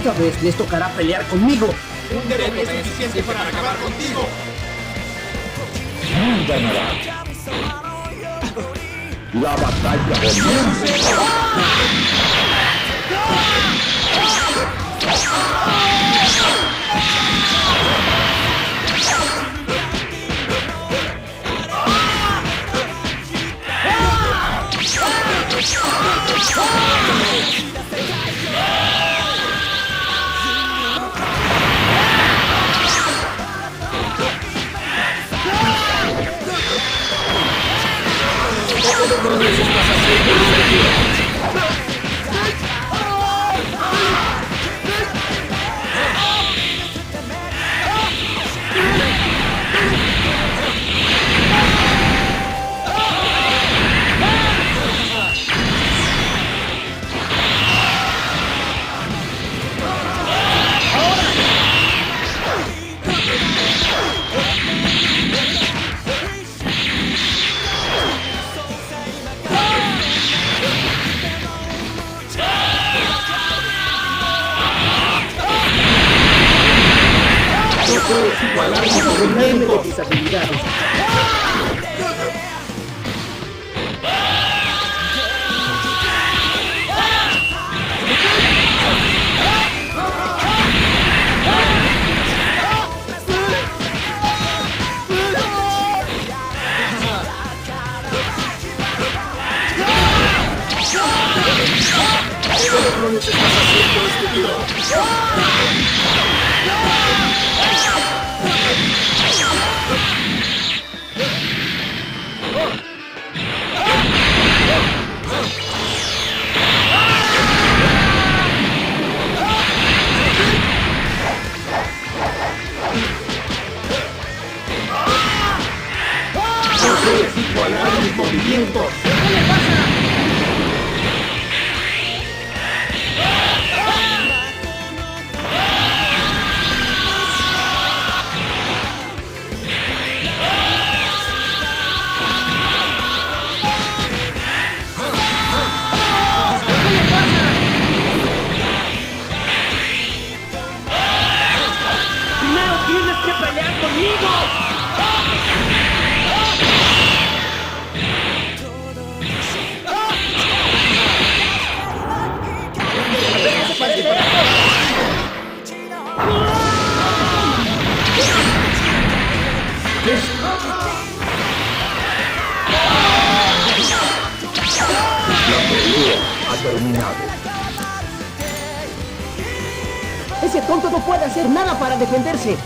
esta vez les tocará pelear conmigo. Un derrote es suficiente para acabar contigo. ¿Quién ganará? La batalla comienza. Puedes igualar mi movimiento con tus habilidades. No necesitas hacerlo, estúpido. No puedes igualar mis movimientos. ¿Qué le pasa? ¡Primero tienes que pelear conmigo! La pelea ha terminado. Ese tonto no puede hacer nada para defenderse.